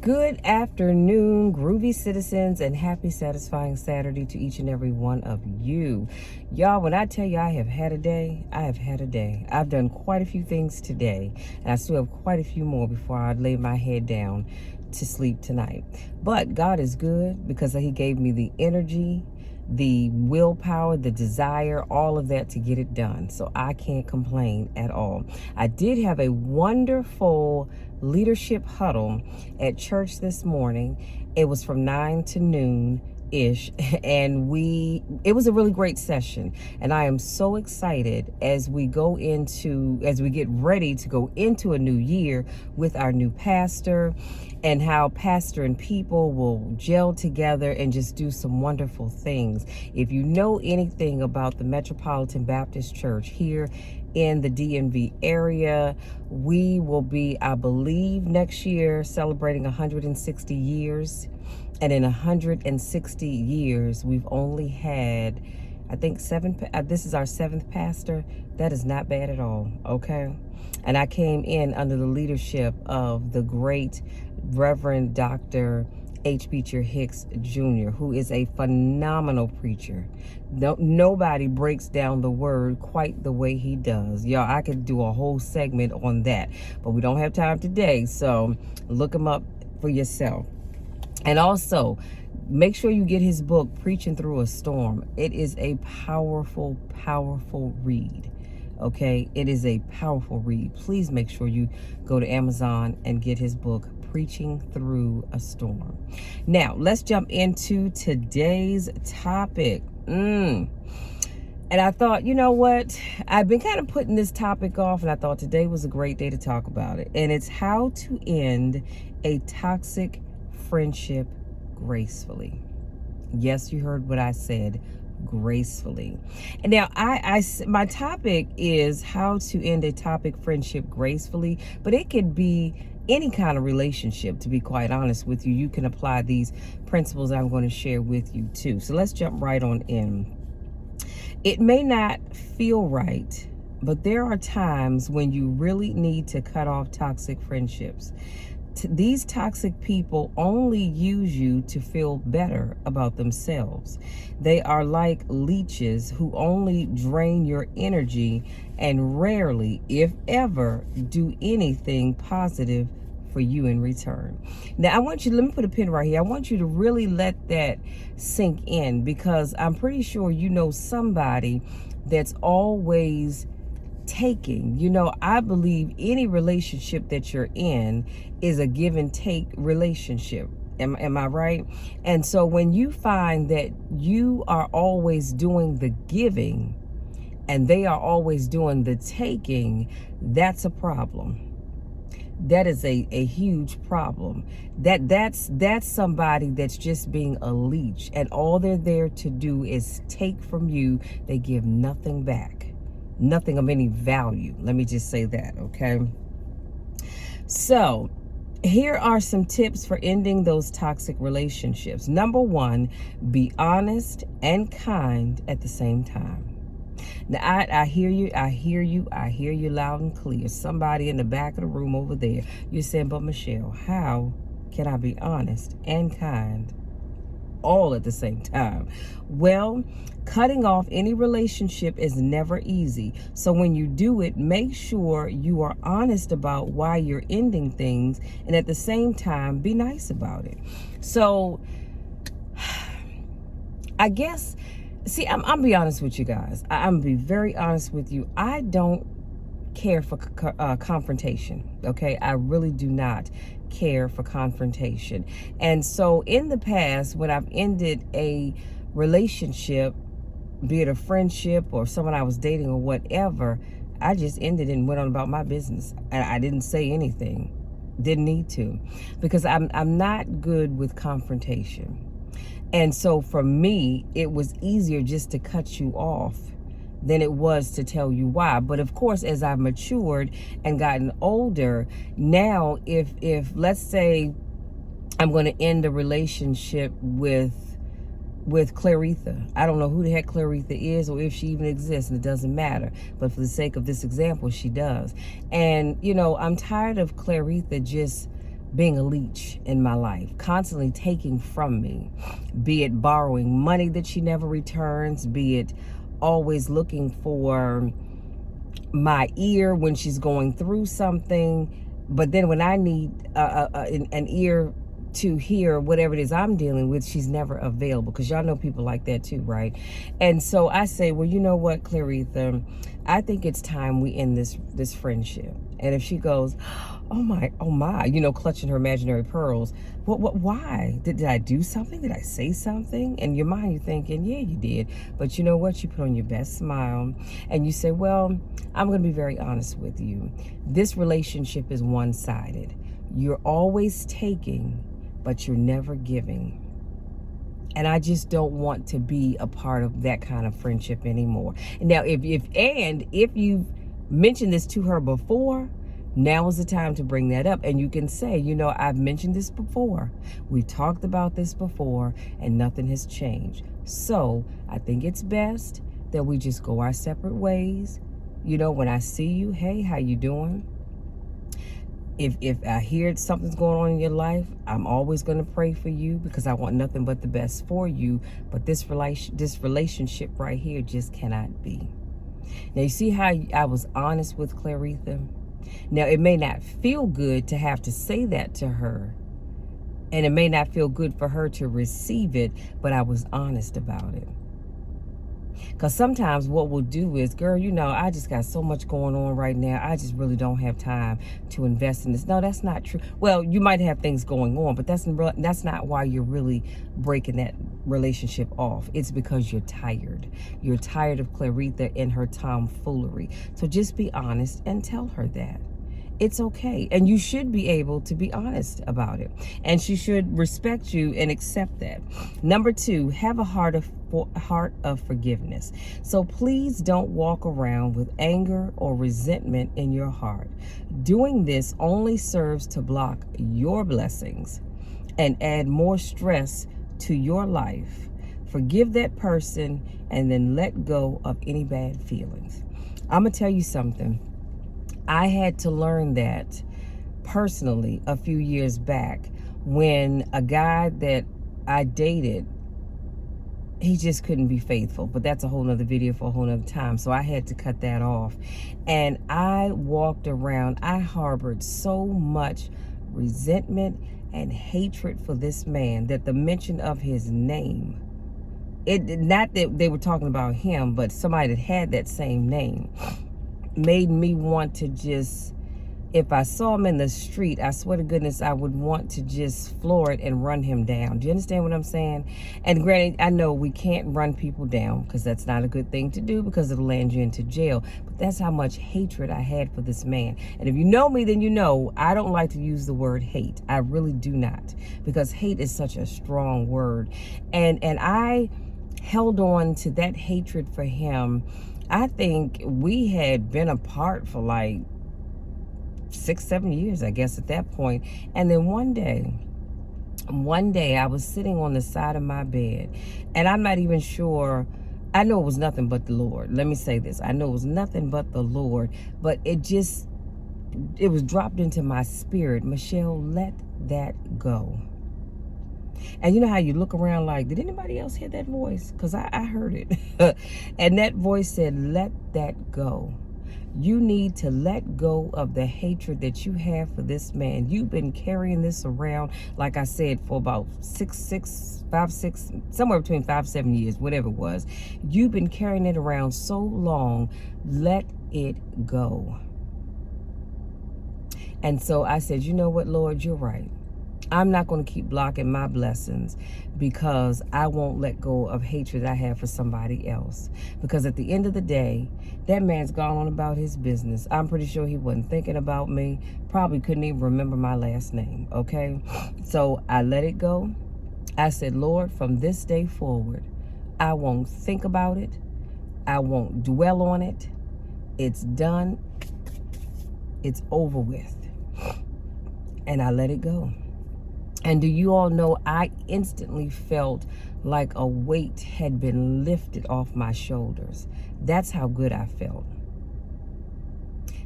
Good afternoon, groovy citizens, and happy, satisfying Saturday to each and every one of you. Y'all, when I tell you I have had a day, I have had a day. I've done quite a few things today, and I still have quite a few more before I lay my head down to sleep tonight. But God is good because He gave me the energy, the willpower, the desire, all of that to get it done. So I can't complain at all. I did have a wonderful leadership huddle at church this morning. It was from 9 to noon ish, and it was a really great session, and I am so excited as we get ready to go into a new year with our new pastor, and how pastor and people will gel together and just do some wonderful things. If you know anything about the Metropolitan Baptist Church here in the DMV area, we will be, I believe, next year celebrating 160 years. And in 160 years, we've only had, I think, this is our 7th pastor. That is not bad at all, okay? And I came in under the leadership of the great Reverend Dr. H. Beecher Hicks Jr., who is a phenomenal preacher. Nobody breaks down the word quite the way he does. Y'all, I could do a whole segment on that, but we don't have time today, so look him up for yourself. And also, make sure you get his book, Preaching Through a Storm. It is a powerful, powerful read. Okay? It is a powerful read. Please make sure you go to Amazon and get his book, Preaching Through a Storm. Now, let's jump into today's topic. And I thought, you know what? I've been kind of putting this topic off, and I thought today was a great day to talk about it. And it's how to end a toxic friendship gracefully. Yes, you heard what I said, gracefully. And now my topic is how to end a toxic friendship gracefully, but it could be any kind of relationship, to be quite honest with you. You can apply these principles I'm going to share with you too. So let's jump right on in. It may not feel right, but there are times when you really need to cut off toxic friendships. These toxic people only use you to feel better about themselves. They are like leeches who only drain your energy and rarely, if ever, do anything positive for you in return. Now, let me put a pin right here. I want you to really let that sink in, because I'm pretty sure you know somebody that's always taking. I believe any relationship that you're in is a give and take relationship. Am I right? And so when you find that you are always doing the giving and they are always doing the taking, that's a problem. That is a huge problem. That's somebody that's just being a leech, and all they're there to do is take from you. They give nothing back. Nothing of any value. Let me just say that, okay? So, here are some tips for ending those toxic relationships. Number 1, be honest and kind at the same time. Now, I hear you loud and clear. Somebody in the back of the room over there, you're saying, but Michelle, how can I be honest and kind all at the same time? Well, cutting off any relationship is never easy. So when you do it, make sure you are honest about why you're ending things, and at the same time, be nice about it. So I guess, I'm gonna be honest with you guys. I'm gonna be very honest with you. I don't care for confrontation, okay? I really do not care for confrontation. And so in the past, when I've ended a relationship, be it a friendship or someone I was dating or whatever, I just ended and went on about my business. And I didn't say anything. Didn't need to, because I'm not good with confrontation. And so for me, it was easier just to cut you off than it was to tell you why. But of course, as I've matured and gotten older, now if let's say I'm going to end a relationship with Claritha. I don't know who the heck Claritha is or if she even exists, and it doesn't matter. But for the sake of this example, she does. And, I'm tired of Claritha just being a leech in my life, constantly taking from me, be it borrowing money that she never returns, be it always looking for my ear when she's going through something. But then when I need an ear to hear whatever it is I'm dealing with, she's never available, because y'all know people like that too, right? And so I say, well, you know what, Claritha, I think it's time we end this friendship. And if she goes, oh my, clutching her imaginary pearls, why? Did I do something? Did I say something? In your mind, you're thinking, yeah, you did. But you know what? You put on your best smile and you say, well, I'm going to be very honest with you. This relationship is one-sided. You're always taking, but you're never giving. And I just don't want to be a part of that kind of friendship anymore. Now, if you've mentioned this to her before, now is the time to bring that up. And you can say, I've mentioned this before. We've talked about this before, and nothing has changed. So I think it's best that we just go our separate ways. When I see you, hey, how you doing? If I hear something's going on in your life, I'm always going to pray for you, because I want nothing but the best for you. But this relationship right here just cannot be. Now, you see how I was honest with Claritha? Now, it may not feel good to have to say that to her, and it may not feel good for her to receive it, but I was honest about it. Because sometimes what we'll do is, girl, I just got so much going on right now. I just really don't have time to invest in this. No, that's not true. Well, you might have things going on, but that's not why you're really breaking that relationship off. It's because you're tired. You're tired of Claritha and her tomfoolery. So just be honest and tell her that. It's okay. And you should be able to be honest about it. And she should respect you and accept that. Number 2, have a heart of forgiveness. So please don't walk around with anger or resentment in your heart. Doing this only serves to block your blessings and add more stress to your life. Forgive that person and then let go of any bad feelings. I'm going to tell you something. I had to learn that personally a few years back, when a guy that I dated, he just couldn't be faithful. But that's a whole nother video for a whole nother time. So I had to cut that off. And I walked around, I harbored so much resentment and hatred for this man that the mention of his name, not that they were talking about him, but somebody that had that same name, made me want to just, if I saw him in the street, I swear to goodness, I would want to just floor it and run him down. Do you understand what I'm saying? And granted, I know we can't run people down, because that's not a good thing to do, because it'll land you into jail. But that's how much hatred I had for this man. And if you know me, then you know I don't like to use the word hate. I really do not, because hate is such a strong word. And I held on to that hatred for him. I think we had been apart for like 6-7 years, I guess, at that point. And then one day I was sitting on the side of my bed, and I'm not even sure, I know it was nothing but the Lord. Let me say this. I know it was nothing but the Lord, but it was dropped into my spirit. Michelle, let that go. And you know how you look around like, did anybody else hear that voice? Because I heard it. And that voice said, let that go. You need to let go of the hatred that you have for this man. You've been carrying this around, like I said, for about 5, 6, somewhere between 5-7 years, whatever it was. You've been carrying it around so long. Let it go. And so I said, you know what, Lord, you're right. I'm not going to keep blocking my blessings, because I won't let go of hatred I have for somebody else. Because at the end of the day, that man's gone on about his business. I'm pretty sure he wasn't thinking about me. Probably couldn't even remember my last name, okay? So I let it go. I said, Lord, from this day forward, I won't think about it. I won't dwell on it. It's done. It's over with. And I let it go. And do you all know, I instantly felt like a weight had been lifted off my shoulders. That's how good I felt.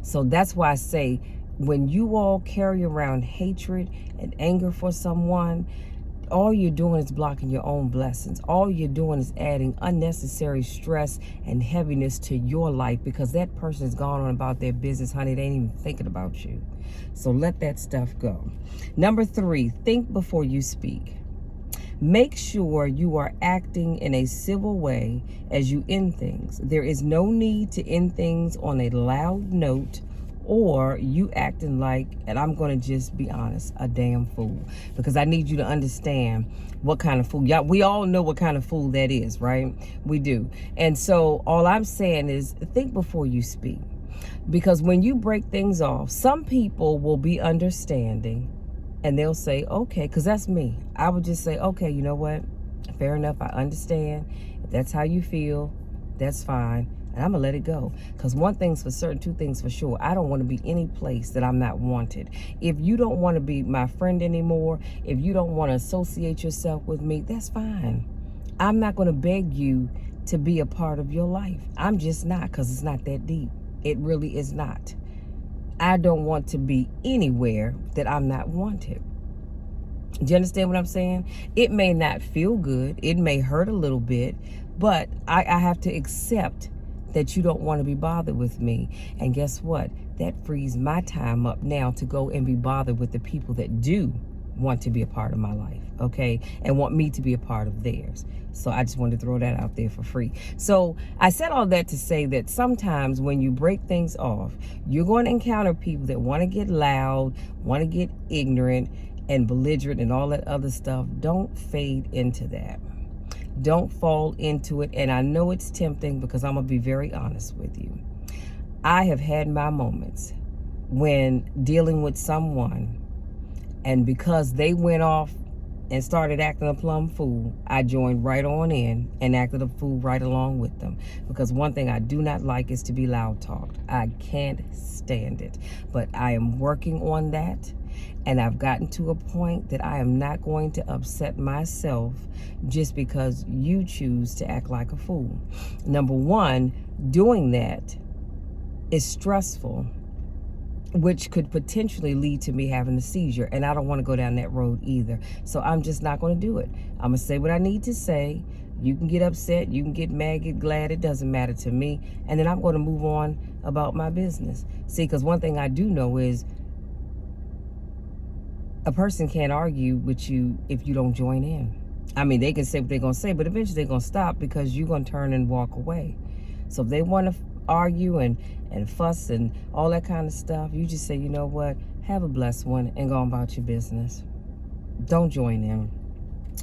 So that's why I say, when you all carry around hatred and anger for someone, all you're doing is blocking your own blessings. All you're doing is adding unnecessary stress and heaviness to your life, because that person has gone on about their business, honey. They ain't even thinking about you. So let that stuff go. Number 3, think before you speak. Make sure you are acting in a civil way as you end things. There is no need to end things on a loud note, or you acting like, and I'm going to just be honest, a damn fool. Because I need you to understand what kind of fool. We all know what kind of fool that is, right? We do. And so all I'm saying is think before you speak. Because when you break things off, some people will be understanding and they'll say, okay, because that's me. I would just say, okay, you know what? Fair enough. I understand. If that's how you feel, that's fine. And I'm going to let it go. Because one thing's for certain, two things for sure. I don't want to be any place that I'm not wanted. If you don't want to be my friend anymore, if you don't want to associate yourself with me, that's fine. I'm not going to beg you to be a part of your life. I'm just not, because it's not that deep. It really is not. I don't want to be anywhere that I'm not wanted. Do you understand what I'm saying? It may not feel good. It may hurt a little bit, but I have to accept that you don't want to be bothered with me. And guess what? That frees my time up now to go and be bothered with the people that do want to be a part of my life, okay? And want me to be a part of theirs. So I just wanted to throw that out there for free. So I said all that to say that sometimes when you break things off, you're going to encounter people that want to get loud, want to get ignorant and belligerent and all that other stuff. Don't fade into that. Don't fall into it. And I know it's tempting, because I'm going to be very honest with you. I have had my moments when dealing with someone, and because they went off and started acting a plumb fool, I joined right on in and acted a fool right along with them. Because one thing I do not like is to be loud talked. I can't stand it. But I am working on that. And I've gotten to a point that I am not going to upset myself just because you choose to act like a fool. Number one, doing that is stressful, which could potentially lead to me having a seizure. And I don't want to go down that road either. So I'm just not going to do it. I'm going to say what I need to say. You can get upset. You can get mad, get glad. It doesn't matter to me. And then I'm going to move on about my business. See, because one thing I do know is a person can't argue with you if you don't join in. I mean, they can say what they're going to say, but eventually they're going to stop because you're going to turn and walk away. So if they want to argue and fuss and all that kind of stuff, you just say, you know what, have a blessed one and go on about your business. Don't join in,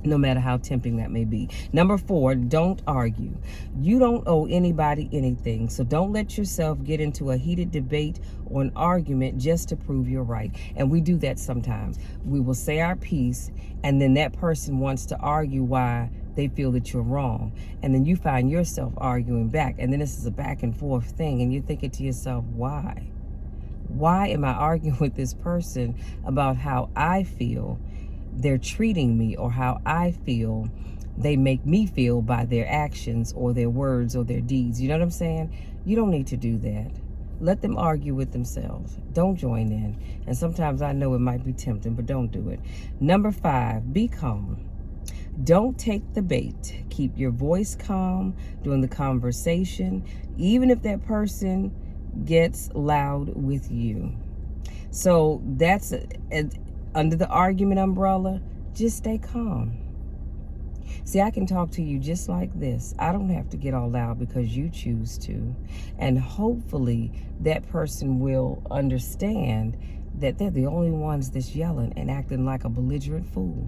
no matter how tempting that may be. Number 4, don't argue. You don't owe anybody anything, so don't let yourself get into a heated debate or an argument just to prove you're right. And we do that sometimes. We will say our piece, and then that person wants to argue why they feel that you're wrong. And then you find yourself arguing back, and then this is a back and forth thing, and you're thinking to yourself, why? Why am I arguing with this person about how I feel they're treating me, or how I feel they make me feel by their actions or their words or their deeds? You know what I'm saying? You don't need to do that. Let them argue with themselves. Don't join in. And sometimes I know it might be tempting, but don't do it. Number 5, be calm. Don't take the bait. Keep your voice calm during the conversation, even if that person gets loud with you. So that's under the argument umbrella, just stay calm. See, I can talk to you just like this. I don't have to get all loud because you choose to. And hopefully that person will understand that they're the only ones that's yelling and acting like a belligerent fool.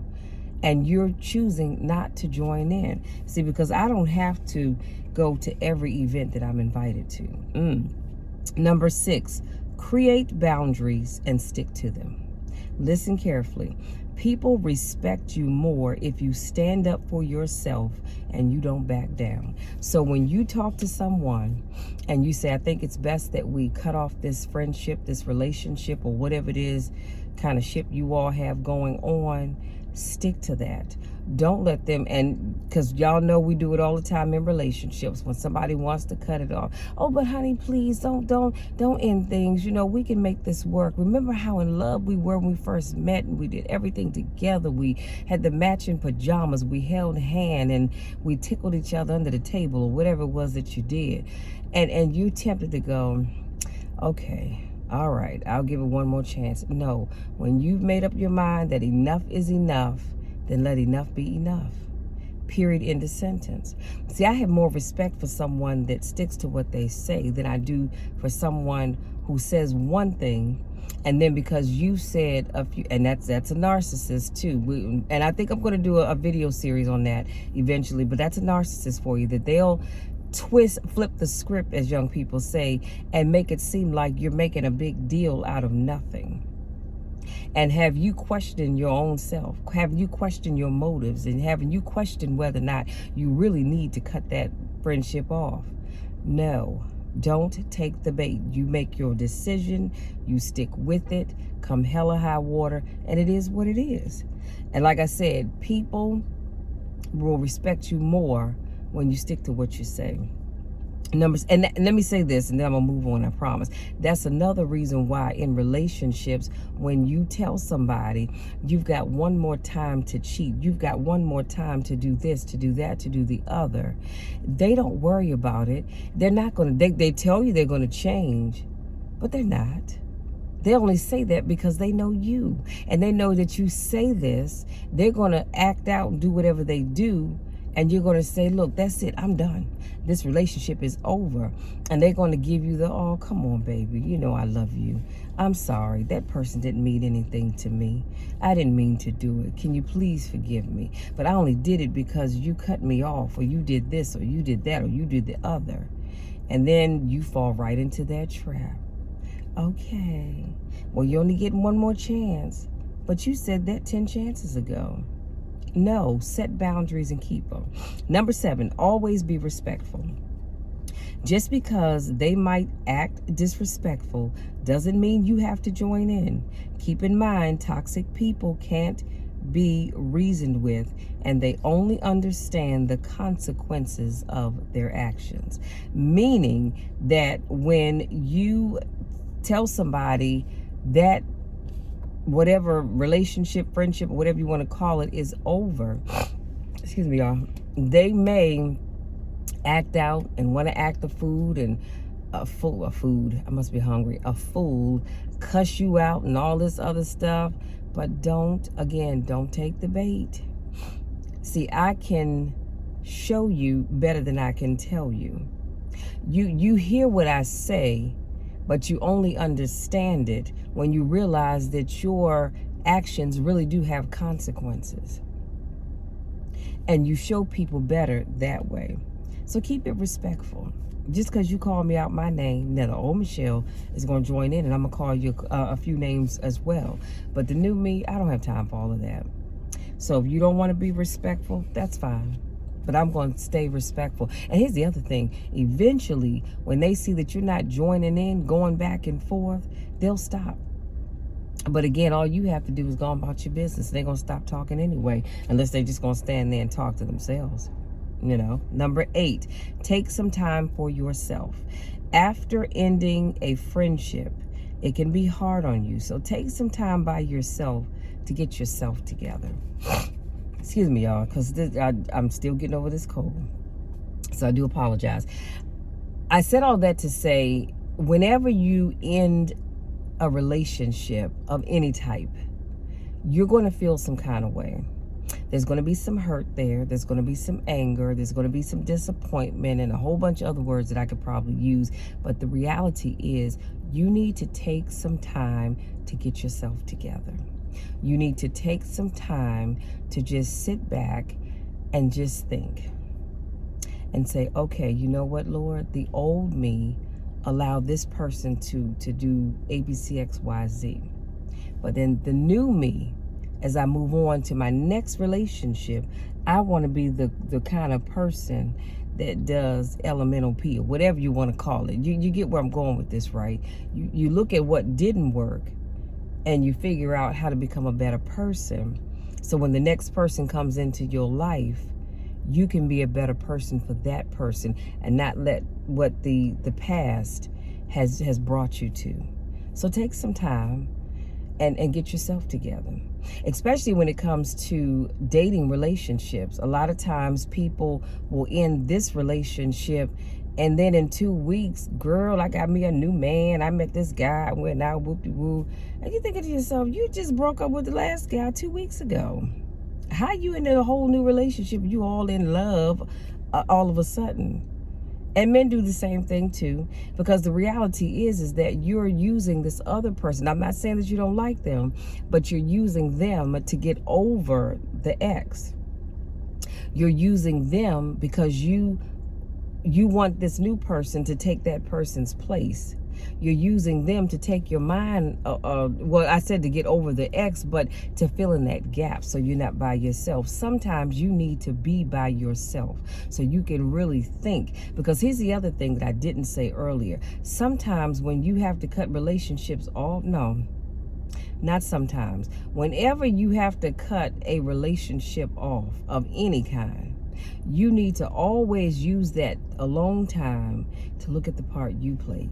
And you're choosing not to join in. See, because I don't have to go to every event that I'm invited to. Number 6, create boundaries and stick to them. Listen carefully. People respect you more if you stand up for yourself and you don't back down. So when you talk to someone and you say, I think it's best that we cut off this friendship, this relationship, or whatever it is kind of ship you all have going on, Stick to that. Don't let them, and because y'all know we do it all the time in relationships. When somebody wants to cut it off, oh, but honey, please don't end things. We can make this work. Remember how in love we were when we first met, and we did everything together. We had the matching pajamas. We held hand, and we tickled each other under the table, or whatever it was that you did. And you tempted to go, okay, all right, I'll give it one more chance. No, when you've made up your mind that enough is enough, then let enough be enough. Period. End of sentence. See, I have more respect for someone that sticks to what they say than I do for someone who says one thing, and then because you said a few, and that's a narcissist too. And I think I'm going to do a video series on that eventually, but that's a narcissist for you, that they'll flip the script, as young people say, and make it seem like you're making a big deal out of nothing. And have you questioned your own self? Have you questioned your motives? And haven't you questioned whether or not you really need to cut that friendship off? No, don't take the bait. You make your decision, you stick with it, come hell or high water, and it is what it is. And like I said, people will respect you more when you stick to what you say. And let me say this, and then I'm gonna move on, I promise. That's another reason why in relationships, when you tell somebody you've got one more time to cheat, you've got one more time to do this, to do that, to do the other, they don't worry about it. They're not gonna, they tell you they're gonna change, but they're not. They only say that because they know you, and they know that you say this, they're gonna act out and do whatever they do, and you're going to say, look, that's it, I'm done. This relationship is over. And they're going to give you the, oh, come on, baby. You know I love you. I'm sorry. That person didn't mean anything to me. I didn't mean to do it. Can you please forgive me? But I only did it because you cut me off, or you did this, or you did that, or you did the other. And then you fall right into that trap. Okay. Well, you're only getting one more chance. But you said that 10 chances ago. No, set boundaries and keep them. Number 7, always be respectful. Just because they might act disrespectful doesn't mean you have to join in. Keep in mind, toxic people can't be reasoned with, and they only understand the consequences of their actions. Meaning that when you tell somebody that whatever relationship, friendship, whatever you want to call it, is over, excuse me, y'all, they may act out and want to act a fool, and a fool, cuss you out and all this other stuff. But don't take the bait. See, I can show you better than I can tell you. You hear what I say, but you only understand it when you realize that your actions really do have consequences. And you show people better that way. So keep it respectful. Just because you call me out my name, now the old Michelle is going to join in, and I'm going to call you a few names as well. But the new me, I don't have time for all of that. So if you don't want to be respectful, that's fine. But I'm going to stay respectful. And here's the other thing. Eventually, when they see that you're not joining in, going back and forth, they'll stop. But again, all you have to do is go about your business. They're going to stop talking anyway, unless they're just going to stand there and talk to themselves. Number 8, take some time for yourself. After ending a friendship, it can be hard on you. So take some time by yourself to get yourself together. Excuse me, y'all, because I'm still getting over this cold. So I do apologize. I said all that to say, whenever you end a relationship of any type, you're going to feel some kind of way. There's going to be some hurt there. There's going to be some anger. There's going to be some disappointment and a whole bunch of other words that I could probably use. But the reality is you need to take some time to get yourself together. You need to take some time to just sit back and just think and say, okay, you know what, Lord, the old me allowed this person to do A, B, C, X, Y, Z. But then the new me, as I move on to my next relationship, I want to be the kind of person that does elemental P, or whatever you want to call it. You get where I'm going with this, right? You look at what didn't work, and you figure out how to become a better person So when the next person comes into your life, you can be a better person for that person and not let what the past has brought you to. So take some time and get yourself together, especially when it comes to dating relationships. A lot of times people will end this relationship, and then in 2 weeks, girl, I got me a new man. I met this guy, I went out, whoop-de-woo. And you thinking to yourself, you just broke up with the last guy 2 weeks ago. How you in a whole new relationship? You all in love all of a sudden. And men do the same thing too, because the reality is that you're using this other person. I'm not saying that you don't like them, but you're using them to get over the ex. You're using them because you want this new person to take that person's place. You're using them to take your mind, well, I said to get over the ex, but to fill in that gap so you're not by yourself. Sometimes you need to be by yourself so you can really think. Because here's the other thing that I didn't say earlier. Sometimes when you have to cut relationships off, no, not sometimes. Whenever you have to cut a relationship off of any kind, you need to always use that alone time to look at the part you played.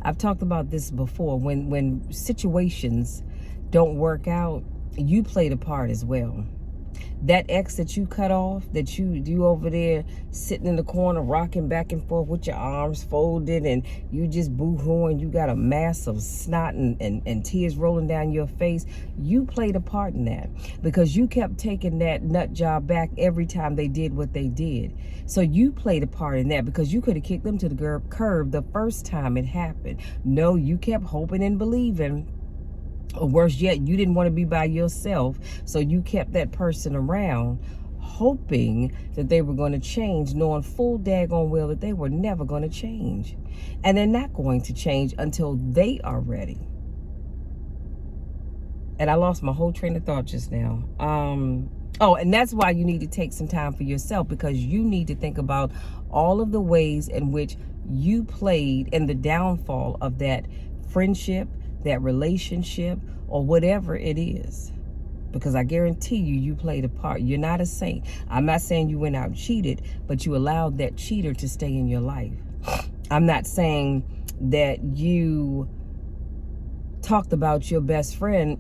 I've talked about this before. When situations don't work out, you played a part as well. That ex that you cut off, that you over there sitting in the corner rocking back and forth with your arms folded, and you just boo-hooing, you got a mass of snot and tears rolling down your face. You played a part in that because you kept taking that nut job back every time they did what they did. So you played a part in that because you could have kicked them to the curb the first time it happened. No, you kept hoping and believing. Or worse yet, you didn't want to be by yourself, so you kept that person around, hoping that they were going to change, knowing full daggone well that they were never going to change. And they're not going to change until they are ready. And I lost my whole train of thought just now. Oh, and that's why you need to take some time for yourself, because you need to think about all of the ways in which you played in the downfall of that friendship, that relationship, or whatever it is. Because I guarantee you played a part. You're not a saint. I'm not saying you went out and cheated, but you allowed that cheater to stay in your life. I'm not saying that you talked about your best friend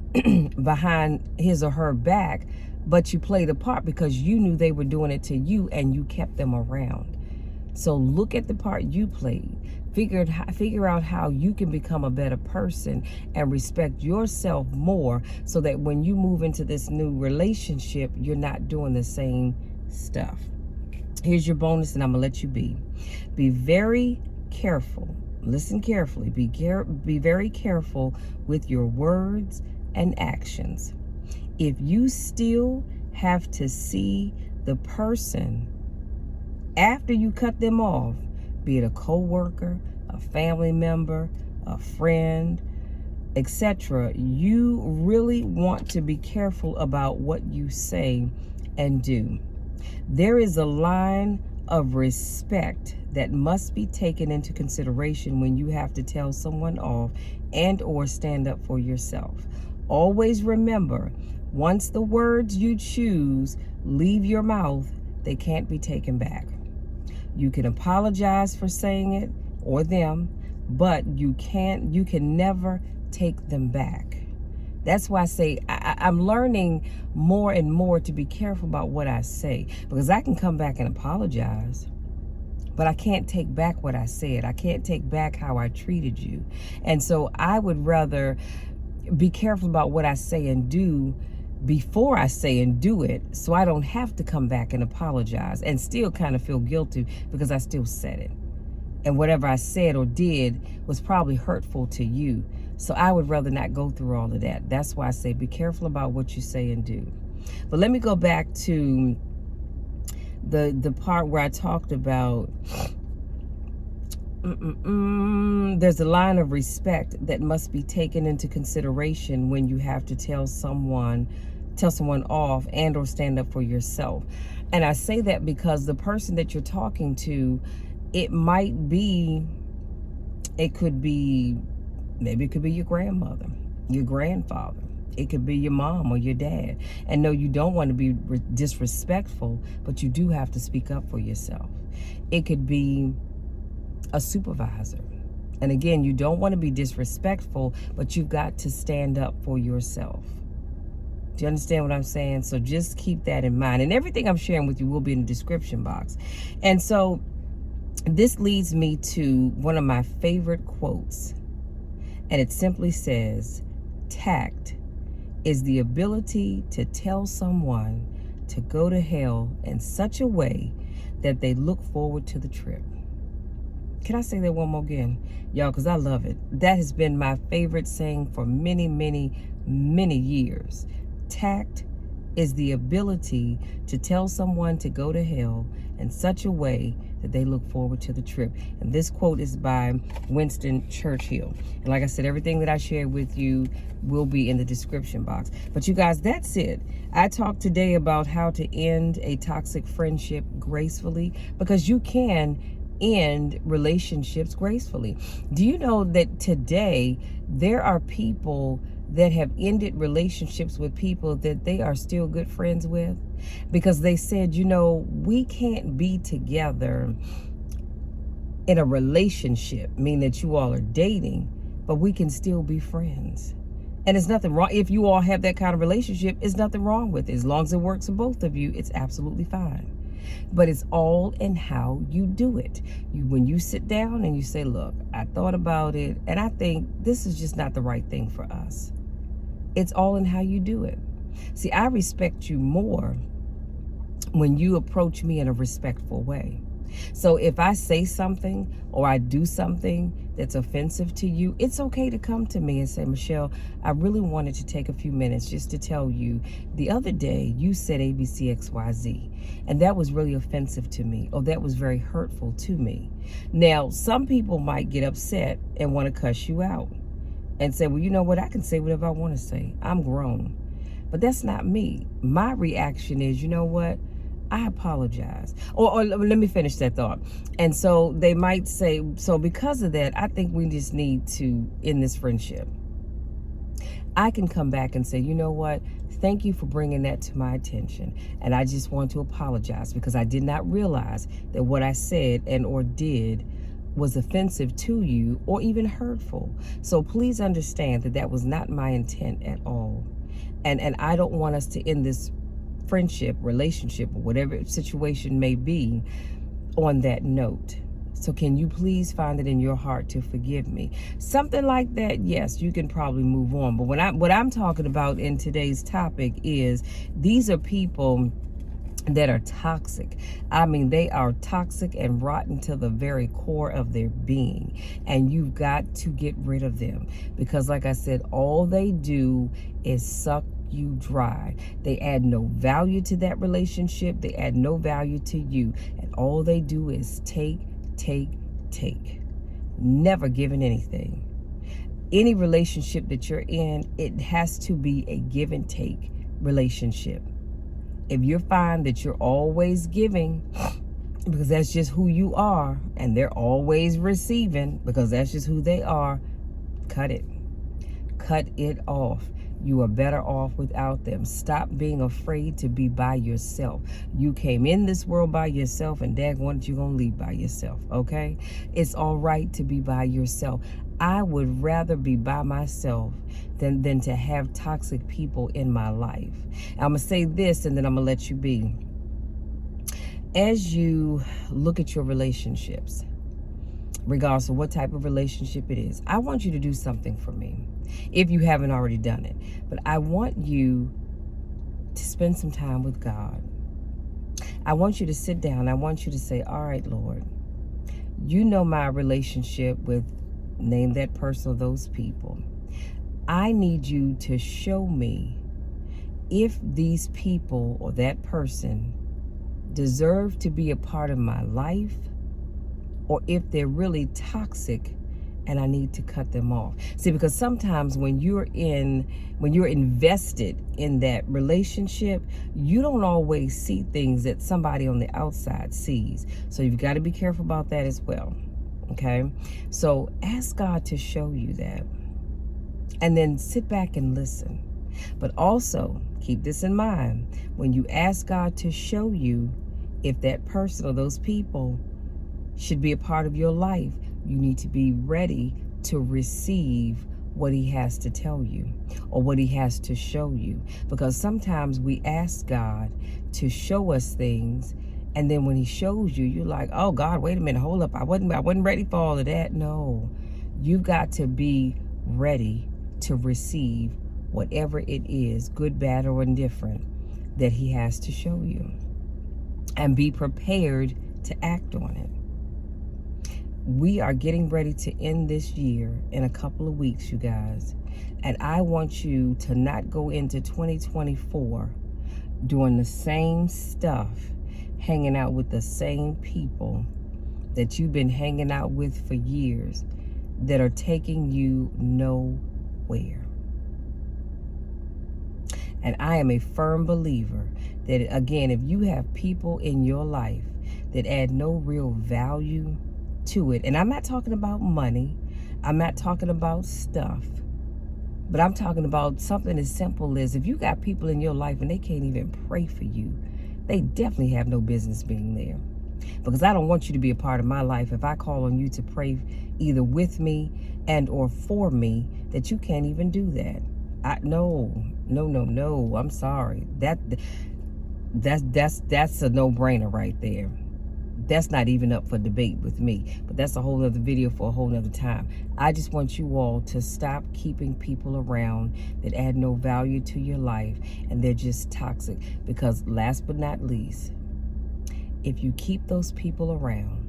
behind his or her back, but you played a part because you knew they were doing it to you and you kept them around. So look at the part you played. Figure out how you can become a better person and respect yourself more, so that when you move into this new relationship, you're not doing the same stuff. Here's your bonus, and I'm gonna let you be. Be very careful. Listen carefully. Be very careful with your words and actions. If you still have to see the person after you cut them off, be it a co-worker, a family member, a friend, etc., you really want to be careful about what you say and do. There is a line of respect that must be taken into consideration when you have to tell someone off and or stand up for yourself. Always remember, once the words you choose leave your mouth, they can't be taken back. You can apologize for saying it or them, but you can never take them back. That's why I say I'm learning more and more to be careful about what I say, because I can come back and apologize, but I can't take back what I said. I can't take back how I treated you. And so I would rather be careful about what I say and do before I say and do it, so I don't have to come back and apologize and still kind of feel guilty because I still said it. And whatever I said or did was probably hurtful to you. So I would rather not go through all of that. That's why I say be careful about what you say and do. But let me go back to the part where I talked about there's a line of respect that must be taken into consideration when you have to tell someone off and or stand up for yourself. And I say that because the person that you're talking to, maybe it could be your grandmother, your grandfather, It could be your mom or your dad. And no, you don't want to be disrespectful, but you do have to speak up for yourself. It could be a supervisor. And again, you don't want to be disrespectful, but you've got to stand up for yourself. Do you understand what I'm saying? So just keep that in mind. And everything I'm sharing with you will be in the description box. And so this leads me to one of my favorite quotes. And it simply says, tact is the ability to tell someone to go to hell in such a way that they look forward to the trip. Can I say that one more again? Y'all, because I love it. That has been my favorite saying for many, many, many years. Tact is the ability to tell someone to go to hell in such a way that they look forward to the trip. And this quote is by Winston Churchill. And like I said, everything that I share with you will be in the description box. But you guys, that's it. I talked today about how to end a toxic friendship gracefully, because you can end relationships gracefully. Do you know that today there are people that have ended relationships with people that they are still good friends with, because they said, you know, we can't be together in a relationship, meaning that you all are dating, but we can still be friends. And there's nothing wrong. If you all have that kind of relationship, there's nothing wrong with it. As long as it works for both of you, it's absolutely fine. But it's all in how you do it. When you sit down and you say, look, I thought about it, and I think this is just not the right thing for us. It's all in how you do it. See, I respect you more when you approach me in a respectful way. So if I say something or I do something that's offensive to you, it's okay to come to me and say, Michelle, I really wanted to take a few minutes just to tell you, the other day you said ABCXYZ, and that was really offensive to me, or that was very hurtful to me. Now, some people might get upset and want to cuss you out and say, well, you know what? I can say whatever I want to say. I'm grown. But that's not me. My reaction is, you know what? I apologize. Or let me finish that thought. And so they might say, so because of that, I think we just need to end this friendship. I can come back and say, you know what? Thank you for bringing that to my attention. And I just want to apologize because I did not realize that what I said and or did was offensive to you or even hurtful. So please understand that that was not my intent at all. And I don't want us to end this friendship, relationship, or whatever situation may be on that note. So can you please find it in your heart to forgive me? Something like that, yes, you can probably move on. But what I'm talking about in today's topic is these are people that are toxic. I mean, they are toxic and rotten to the very core of their being. And you've got to get rid of them. Because like I said, all they do is suck you dry. They add no value to that relationship. They add no value to you. And all they do is take. Never giving anything. Any relationship that you're in, it has to be a give and take relationship. If you find that you're always giving, because that's just who you are, and they're always receiving, because that's just who they are, cut it. Cut it off. You are better off without them. Stop being afraid to be by yourself. You came in this world by yourself, and daggone it, you're going to leave by yourself, okay? It's all right to be by yourself. I would rather be by myself than to have toxic people in my life. I'm going to say this, and then I'm going to let you be. As you look at your relationships, regardless of what type of relationship it is, I want you to do something for me, if you haven't already done it. But I want you to spend some time with God. I want you to sit down. I want you to say, all right, Lord, you know my relationship with, name that person or those people. I need you to show me if these people or that person deserve to be a part of my life, or if they're really toxic and I need to cut them off. See, because sometimes when you're invested in that relationship, you don't always see things that somebody on the outside sees. So you've got to be careful about that as well. Okay? So ask God to show you that. And then sit back and listen. But also, keep this in mind. When you ask God to show you if that person or those people should be a part of your life, you need to be ready to receive what he has to tell you or what he has to show you. Because sometimes we ask God to show us things, and then when he shows you, you're like, oh God, wait a minute, hold up. I wasn't ready for all of that. No, you've got to be ready to receive whatever it is, good, bad, or indifferent, that he has to show you. And be prepared to act on it. We are getting ready to end this year in a couple of weeks, you guys. And I want you to not go into 2024 doing the same stuff, hanging out with the same people that you've been hanging out with for years that are taking you nowhere. And I am a firm believer that, again, if you have people in your life that add no real value to it, and I'm not talking about money, I'm not talking about stuff, but I'm talking about something as simple as, if you got people in your life and they can't even pray for you, they definitely have no business being there. Because I don't want you to be a part of my life if I call on you to pray either with me and or for me, that you can't even do that. No, I'm sorry. That's a no-brainer right there. That's not even up for debate with me, but that's a whole other video for a whole nother time. I just want you all to stop keeping people around that add no value to your life, and they're just toxic. Because last but not least, if you keep those people around,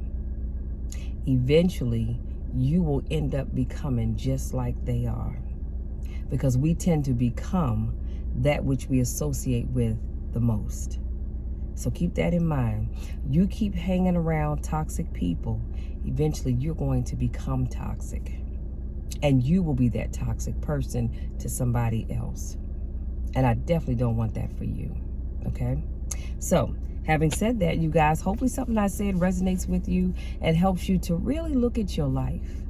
eventually you will end up becoming just like they are. Because we tend to become that which we associate with the most. So keep that in mind. You keep hanging around toxic people, eventually you're going to become toxic. And you will be that toxic person to somebody else. And I definitely don't want that for you. Okay? So, having said that, you guys, hopefully something I said resonates with you and helps you to really look at your life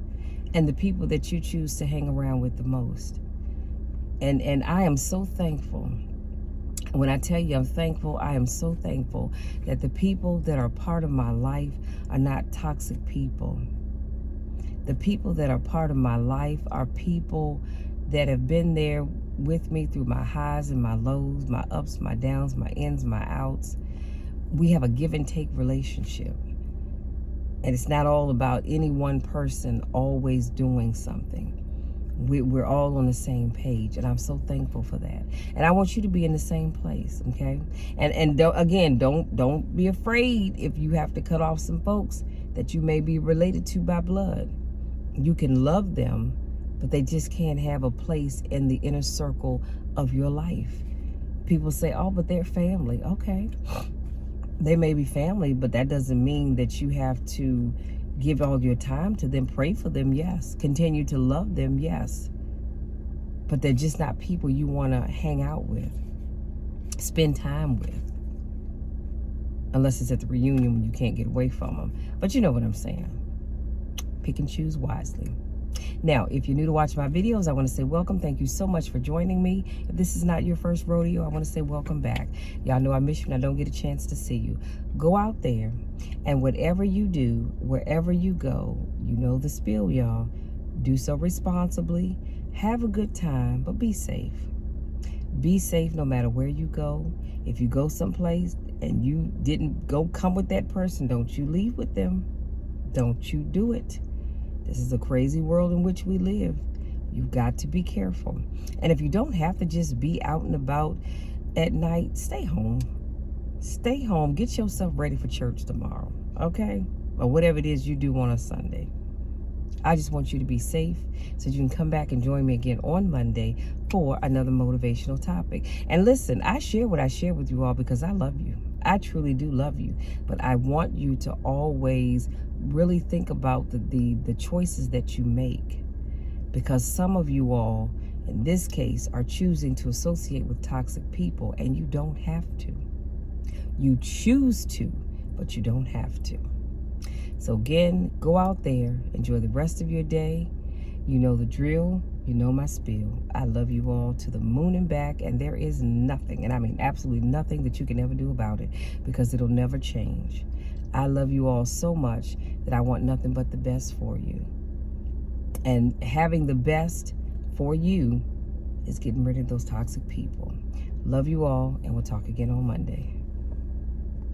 and the people that you choose to hang around with the most. And I am so thankful. When I tell you I'm thankful, I am so thankful that the people that are part of my life are not toxic people. The people that are part of my life are people that have been there with me through my highs and my lows, my ups, my downs, my ins, my outs. We have a give and take relationship. And it's not all about any one person always doing something. We're all on the same page, and I'm so thankful for that. And I want you to be in the same place, okay? And don't be afraid if you have to cut off some folks that you may be related to by blood. You can love them, but they just can't have a place in the inner circle of your life. People say, oh, but they're family. Okay, they may be family, but that doesn't mean that you have to give all your time to them. Pray for them, yes. Continue to love them, yes. But they're just not people you want to hang out with, spend time with. Unless it's at the reunion when you can't get away from them. But you know what I'm saying. Pick and choose wisely. Now, if you're new to watch my videos, I want to say welcome. Thank you so much for joining me. If this is not your first rodeo, I want to say welcome back. Y'all know I miss you and I don't get a chance to see you. Go out there, and whatever you do, wherever you go, you know the spiel, y'all. Do so responsibly. Have a good time, but be safe. Be safe no matter where you go. If you go someplace and you didn't come with that person, don't you leave with them. Don't you do it. This is a crazy world in which we live. You've got to be careful. And if you don't have to just be out and about at night, stay home. Stay home. Get yourself ready for church tomorrow, okay? Or whatever it is you do on a Sunday. I just want you to be safe so you can come back and join me again on Monday for another motivational topic. And listen, I share what I share with you all because I love you. I truly do love you. But I want you to always really think about the choices that you make. Because some of you all, in this case, are choosing to associate with toxic people, and you don't have to. You choose to, but you don't have to. So again, go out there, enjoy the rest of your day. You know the drill. You know my spiel. I love you all to the moon and back, and there is nothing, and I mean absolutely nothing, that you can ever do about it, because it'll never change. I love you all so much that I want nothing but the best for you. And having the best for you is getting rid of those toxic people. Love you all, and we'll talk again on Monday.